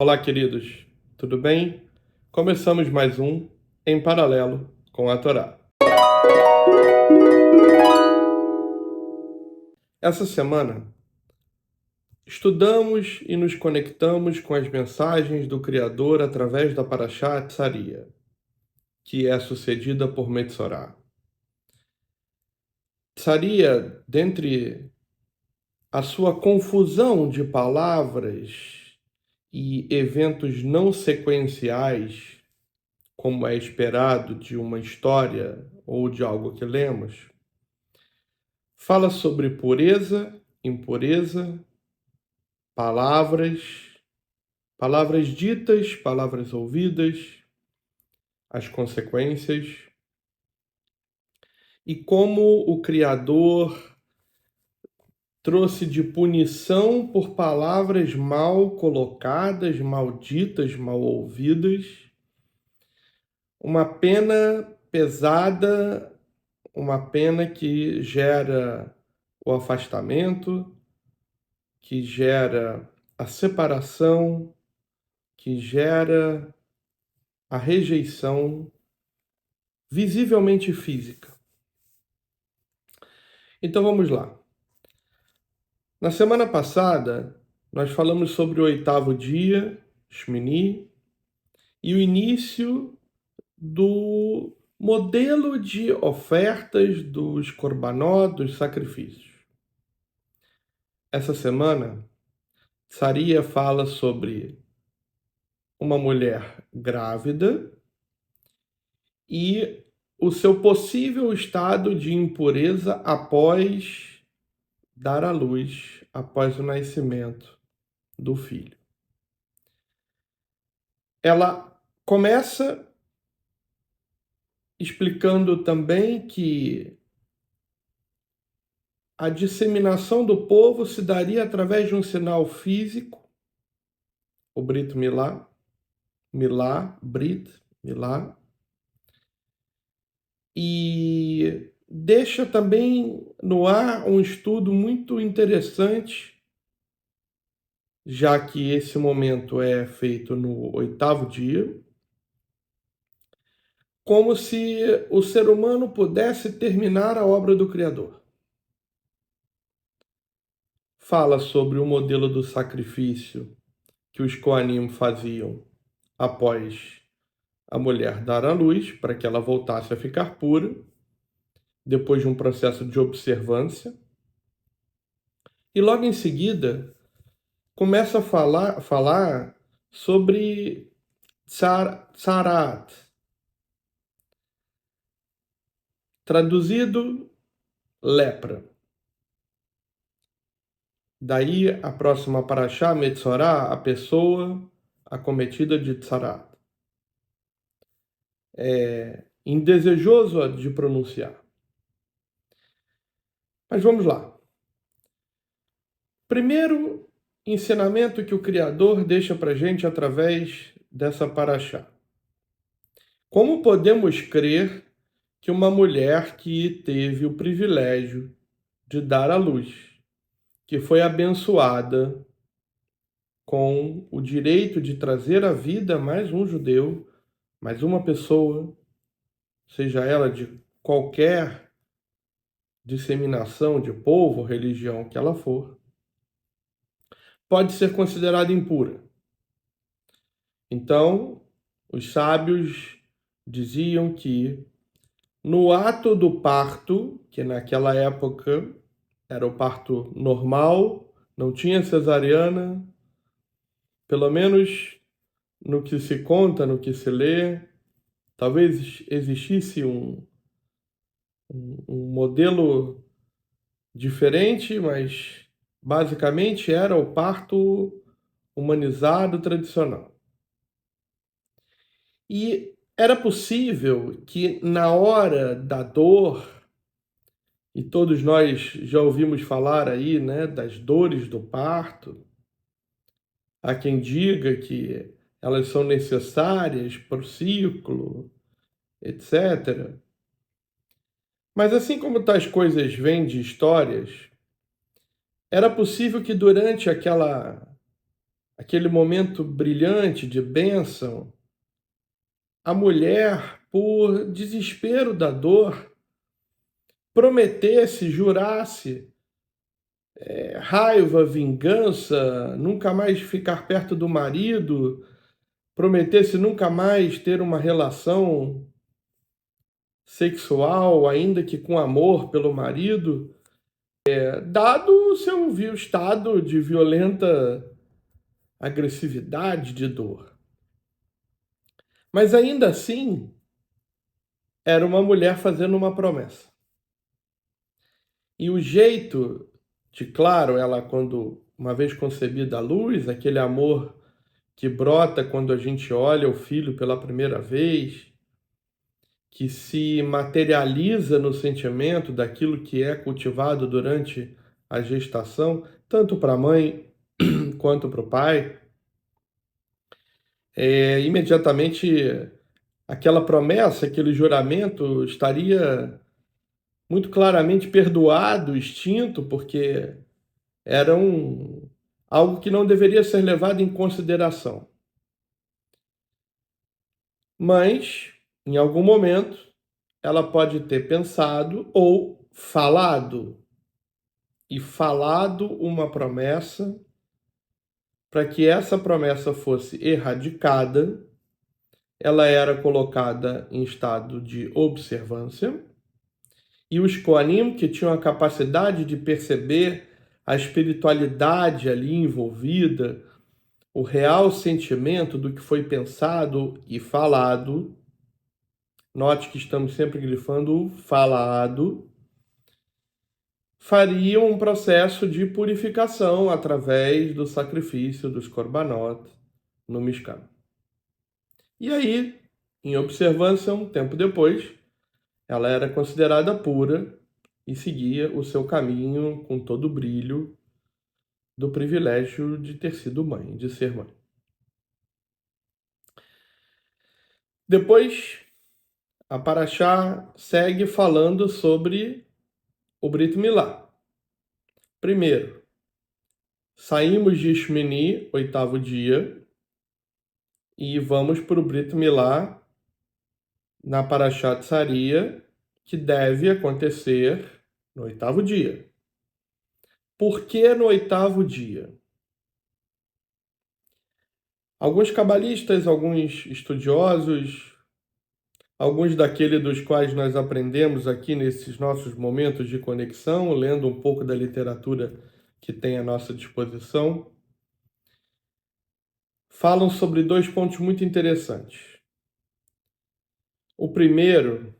Olá, queridos, tudo bem? Começamos mais um Em Paralelo com a Torá. Essa semana, estudamos e nos conectamos com as mensagens do Criador através da Parashá Tsaria, que é sucedida por Metzorá. Tsaria, dentre a sua confusão de palavras e eventos não sequenciais, como é esperado de uma história ou de algo que lemos, fala sobre pureza, impureza, palavras, palavras ditas, palavras ouvidas, as consequências, e como o Criador trouxe de punição por palavras mal colocadas, mal ditas, mal ouvidas, uma pena pesada, uma pena que gera o afastamento, que gera a separação, que gera a rejeição visivelmente física. Então vamos lá. Na semana passada, nós falamos sobre o 8º dia, Shmini, e o início do modelo de ofertas dos korbanot, dos sacrifícios. Essa semana, Saria fala sobre uma mulher grávida e o seu possível estado de impureza após dar à luz, após o nascimento do filho. Ela começa explicando também que a disseminação do povo se daria através de um sinal físico, o Brit Milá, Brit Milá, e deixa também no ar um estudo muito interessante, já que esse momento é feito no 8º dia, como se o ser humano pudesse terminar a obra do Criador. Fala sobre o modelo do sacrifício que os Koanim faziam após a mulher dar à luz, para que ela voltasse a ficar pura, depois de um processo de observância. E logo em seguida, começa a falar sobre tsarat, traduzido, lepra. Daí a próxima parashá, Metzorá, a pessoa acometida de tsarat. É indesejoso de pronunciar. Mas vamos lá. Primeiro ensinamento que o Criador deixa para a gente através dessa parashá. Como podemos crer que uma mulher que teve o privilégio de dar à luz, que foi abençoada com o direito de trazer à vida mais um judeu, mais uma pessoa, seja ela de qualquer disseminação de povo, religião que ela for, pode ser considerada impura. Então, os sábios diziam que no ato do parto, que naquela época era o parto normal, não tinha cesariana, pelo menos no que se conta, no que se lê, talvez existisse um modelo diferente, mas basicamente era o parto humanizado tradicional. E era possível que na hora da dor, e todos nós já ouvimos falar aí, né, das dores do parto, há quem diga que elas são necessárias para o ciclo, etc. Mas assim como tais coisas vêm de histórias, era possível que durante aquele momento brilhante de bênção, a mulher, por desespero da dor, prometesse, jurasse raiva, vingança, nunca mais ficar perto do marido, prometesse nunca mais ter uma relação sexual, ainda que com amor pelo marido, dado o seu estado de violenta agressividade, de dor. Mas ainda assim, era uma mulher fazendo uma promessa. E o jeito de, claro, ela quando, uma vez concebida à luz, aquele amor que brota quando a gente olha o filho pela primeira vez, que se materializa no sentimento daquilo que é cultivado durante a gestação, tanto para a mãe quanto para o pai, imediatamente aquela promessa, aquele juramento estaria muito claramente perdoado, extinto, porque era algo que não deveria ser levado em consideração. Mas, em algum momento, ela pode ter pensado ou falado, e falado uma promessa para que essa promessa fosse erradicada. Ela era colocada em estado de observância, e os Koanim, que tinham a capacidade de perceber a espiritualidade ali envolvida, o real sentimento do que foi pensado e falado, note que estamos sempre grifando o falado, fariam um processo de purificação através do sacrifício dos korbanot no Mishkan. E aí, em observância, um tempo depois, ela era considerada pura e seguia o seu caminho com todo o brilho do privilégio de ter sido mãe, de ser mãe. Depois, a Parashá segue falando sobre o Brit Milá. Primeiro, saímos de Shmini, 8º dia, e vamos para o Brit Milá na Parashá Tsaria, que deve acontecer no 8º dia. Por que no 8º dia? Alguns cabalistas, alguns estudiosos, alguns daqueles dos quais nós aprendemos aqui nesses nossos momentos de conexão, lendo um pouco da literatura que tem à nossa disposição, falam sobre dois pontos muito interessantes. O primeiro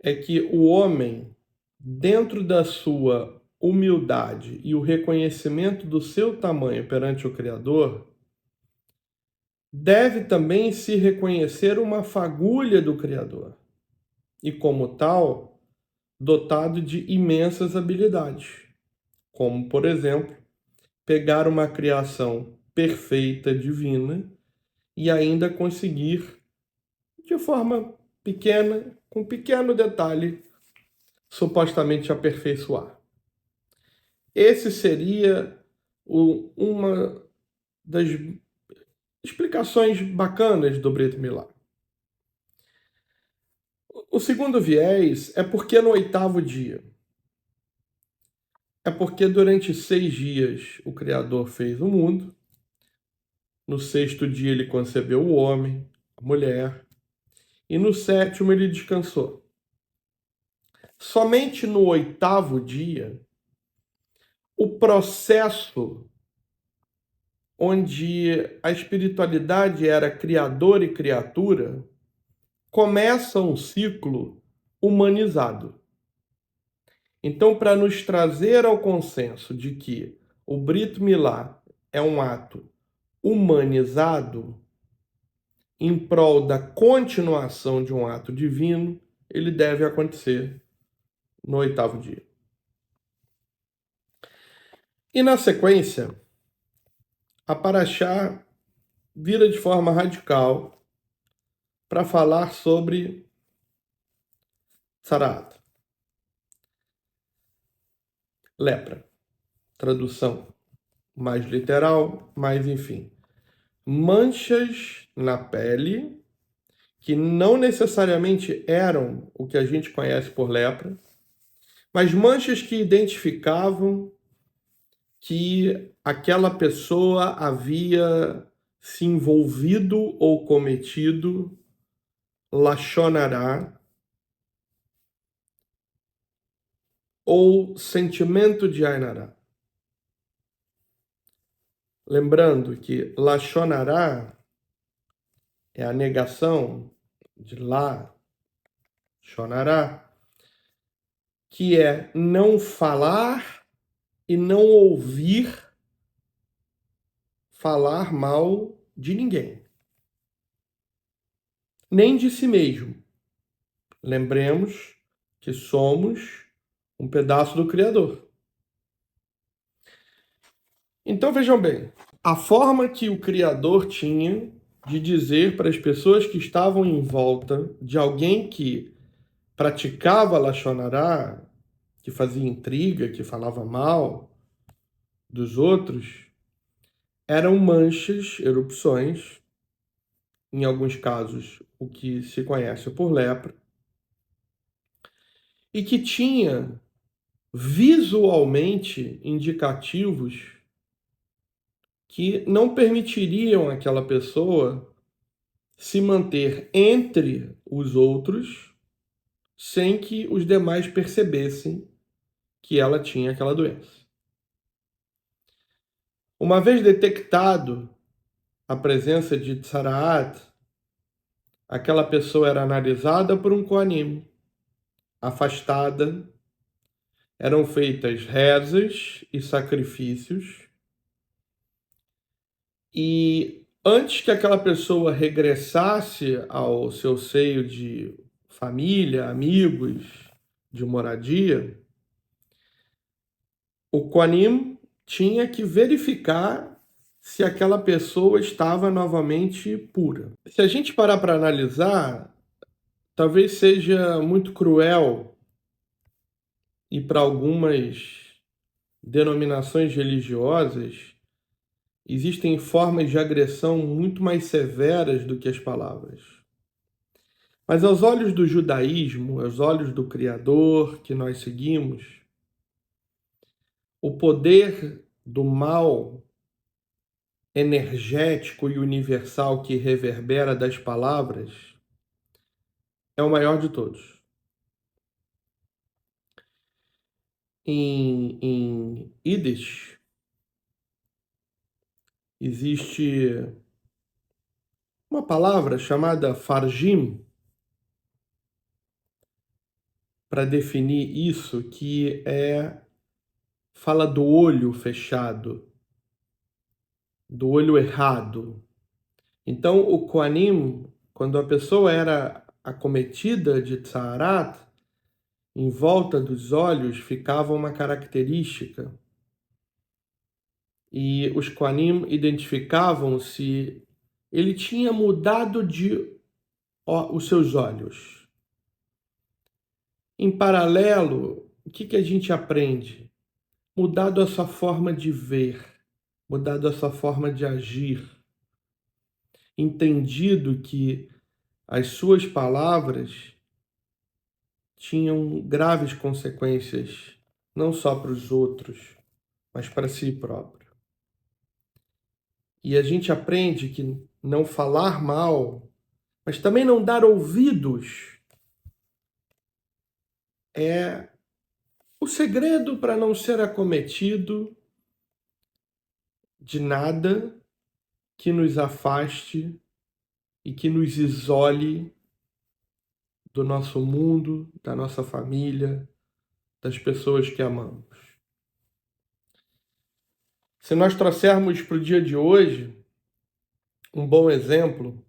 é que o homem, dentro da sua humildade e o reconhecimento do seu tamanho perante o Criador, deve também se reconhecer uma fagulha do Criador e, como tal, dotado de imensas habilidades, como, por exemplo, pegar uma criação perfeita, divina, e ainda conseguir, de forma pequena, com pequeno detalhe, supostamente aperfeiçoar. Esse seria uma das explicações bacanas do Brit Milá. O segundo viés é porque no 8º dia. É porque durante 6 dias o Criador fez o mundo. No 6º dia ele concebeu o homem, a mulher. E no 7º ele descansou. Somente no 8º dia, o processo onde a espiritualidade era criador e criatura começa um ciclo humanizado. Então, para nos trazer ao consenso de que o Brit Milá é um ato humanizado em prol da continuação de um ato divino, ele deve acontecer no 8º dia. E na sequência, a Parashá vira de forma radical para falar sobre Tzaraat. Lepra. Tradução: mais literal, mas enfim. Manchas na pele que não necessariamente eram o que a gente conhece por lepra, mas manchas que identificavam que aquela pessoa havia se envolvido ou cometido lashon hará ou sentimento de Ain Hará. Lembrando que lashon hará é a negação de lá, lashon hará, que é não falar e não ouvir falar mal de ninguém, nem de si mesmo. Lembremos que somos um pedaço do Criador. Então vejam bem, a forma que o Criador tinha de dizer para as pessoas que estavam em volta de alguém que praticava lashon hará, que fazia intriga, que falava mal dos outros, eram manchas, erupções, em alguns casos o que se conhece por lepra, e que tinha visualmente indicativos que não permitiriam àquela pessoa se manter entre os outros sem que os demais percebessem que ela tinha aquela doença. Uma vez detectado a presença de tzaraat, aquela pessoa era analisada por um koanim, afastada, eram feitas rezas e sacrifícios, e antes que aquela pessoa regressasse ao seu seio de família, amigos, de moradia, o koanim tinha que verificar se aquela pessoa estava novamente pura. Se a gente parar para analisar, talvez seja muito cruel e para algumas denominações religiosas existem formas de agressão muito mais severas do que as palavras. Mas aos olhos do judaísmo, aos olhos do Criador que nós seguimos, o poder do mal energético e universal que reverbera das palavras é o maior de todos. Em Yiddish existe uma palavra chamada farjim para definir isso, que fala do olho fechado, do olho errado. Então, o koanim, quando a pessoa era acometida de tzarat, em volta dos olhos ficava uma característica. E os koanim identificavam se ele tinha mudado os seus olhos. Em paralelo, o que a gente aprende? Mudado a sua forma de ver, mudado a sua forma de agir. Entendido que as suas palavras tinham graves consequências, não só para os outros, mas para si próprio. E a gente aprende que não falar mal, mas também não dar ouvidos, é o segredo para não ser acometido de nada que nos afaste e que nos isole do nosso mundo, da nossa família, das pessoas que amamos. Se nós trouxermos para o dia de hoje um bom exemplo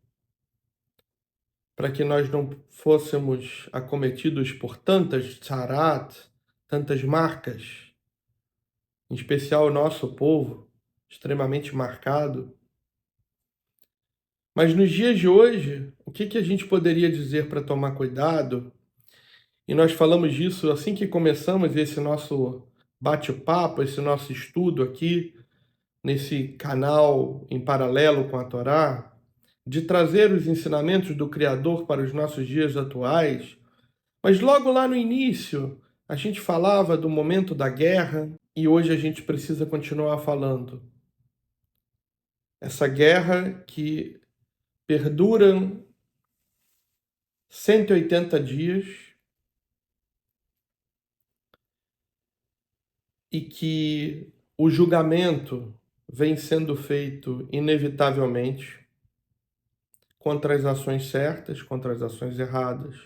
para que nós não fôssemos acometidos por tantas tzarat, tantas marcas, em especial o nosso povo, extremamente marcado. Mas nos dias de hoje, o que a gente poderia dizer para tomar cuidado? E nós falamos disso assim que começamos esse nosso bate-papo, esse nosso estudo aqui nesse canal em paralelo com a Torá, de trazer os ensinamentos do Criador para os nossos dias atuais, mas logo lá no início a gente falava do momento da guerra e hoje a gente precisa continuar falando. Essa guerra que perdura 180 dias e que o julgamento vem sendo feito inevitavelmente contra as ações certas, contra as ações erradas.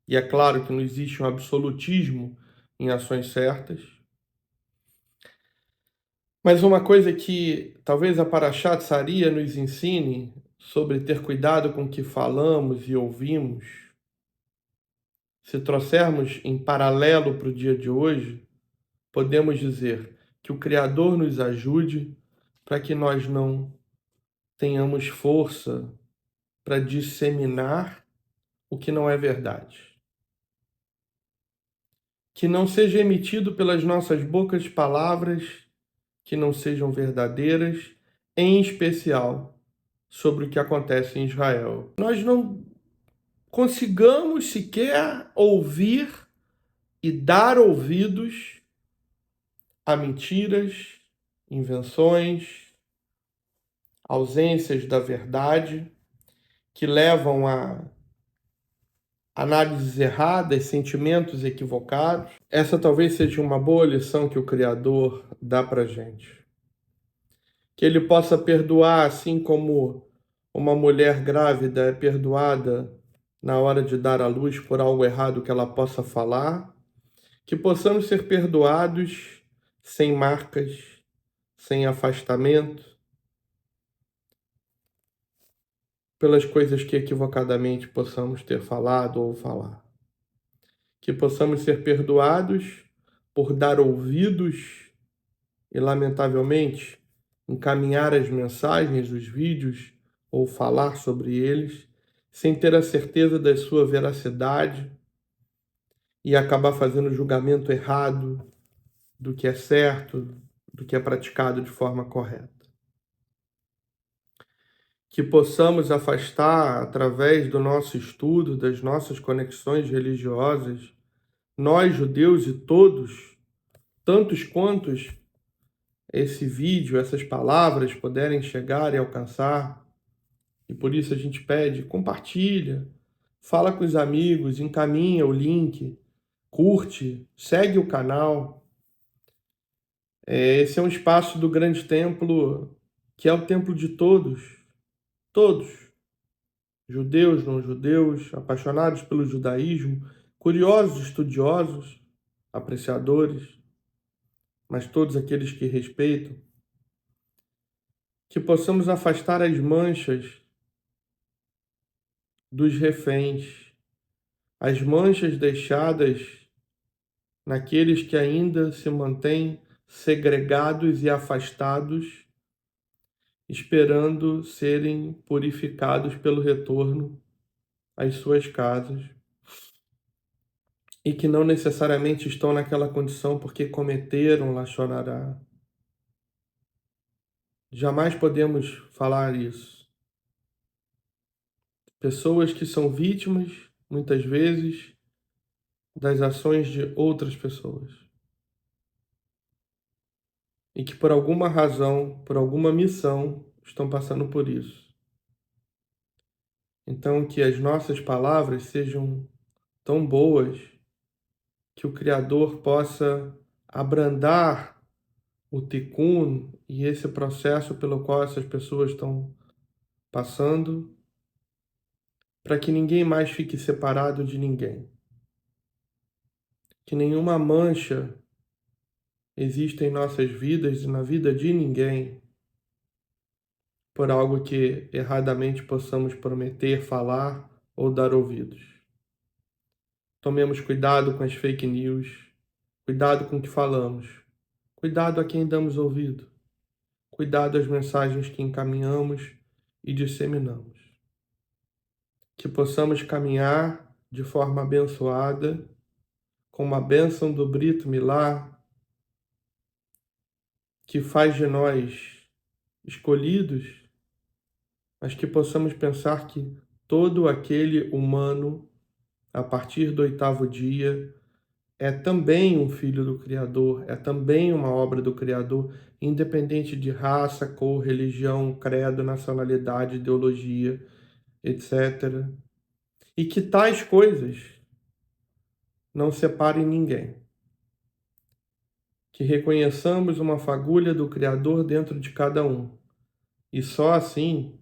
E é claro que não existe um absolutismo em ações certas. Mas uma coisa que talvez a Parashat Saria nos ensine sobre ter cuidado com o que falamos e ouvimos, se trouxermos em paralelo para o dia de hoje, podemos dizer que o Criador nos ajude para que nós não tenhamos força para disseminar o que não é verdade. Que não seja emitido pelas nossas bocas palavras que não sejam verdadeiras, em especial sobre o que acontece em Israel. Nós não consigamos sequer ouvir e dar ouvidos a mentiras, invenções, ausências da verdade, que levam a análises erradas, sentimentos equivocados. Essa talvez seja uma boa lição que o Criador dá para gente. Que Ele possa perdoar, assim como uma mulher grávida é perdoada na hora de dar à luz por algo errado que ela possa falar, que possamos ser perdoados sem marcas, sem afastamento, pelas coisas que equivocadamente possamos ter falado ou falar. Que possamos ser perdoados por dar ouvidos e, lamentavelmente, encaminhar as mensagens, os vídeos ou falar sobre eles, sem ter a certeza da sua veracidade e acabar fazendo julgamento errado do que é certo, do que é praticado de forma correta. Que possamos afastar, através do nosso estudo, das nossas conexões religiosas, nós, judeus e todos, tantos quantos esse vídeo, essas palavras puderem chegar e alcançar, e por isso a gente pede, compartilha, fala com os amigos, encaminha o link, curte, segue o canal. Esse é um espaço do grande templo, que é o templo de todos, judeus, não judeus, apaixonados pelo judaísmo, curiosos, estudiosos, apreciadores, mas todos aqueles que respeitam, que possamos afastar as manchas dos reféns, as manchas deixadas naqueles que ainda se mantêm segregados e afastados, esperando serem purificados pelo retorno às suas casas, e que não necessariamente estão naquela condição porque cometeram Lashon Hará. Jamais podemos falar isso. Pessoas que são vítimas, muitas vezes, das ações de outras pessoas. E que por alguma razão, por alguma missão, estão passando por isso. Então, que as nossas palavras sejam tão boas que o Criador possa abrandar o tikkun e esse processo pelo qual essas pessoas estão passando, para que ninguém mais fique separado de ninguém. Que nenhuma mancha exista em nossas vidas e na vida de ninguém por algo que erradamente possamos prometer, falar ou dar ouvidos. Tomemos cuidado com as fake news, cuidado com o que falamos, cuidado a quem damos ouvido, cuidado às mensagens que encaminhamos e disseminamos. Que possamos caminhar de forma abençoada, com uma bênção do Brit Milá, que faz de nós escolhidos, mas que possamos pensar que todo aquele humano, a partir do 8º dia, é também um filho do Criador, é também uma obra do Criador, independente de raça, cor, religião, credo, nacionalidade, ideologia, etc. E que tais coisas não separem ninguém. Que reconheçamos uma fagulha do Criador dentro de cada um. E só assim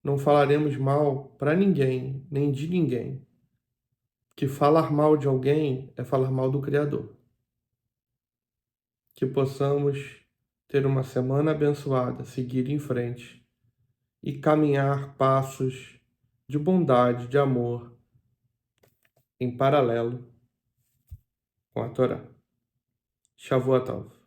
não falaremos mal para ninguém, nem de ninguém. Que falar mal de alguém é falar mal do Criador. Que possamos ter uma semana abençoada, seguir em frente e caminhar passos de bondade, de amor, em paralelo com a Torá. Shavuot Tov.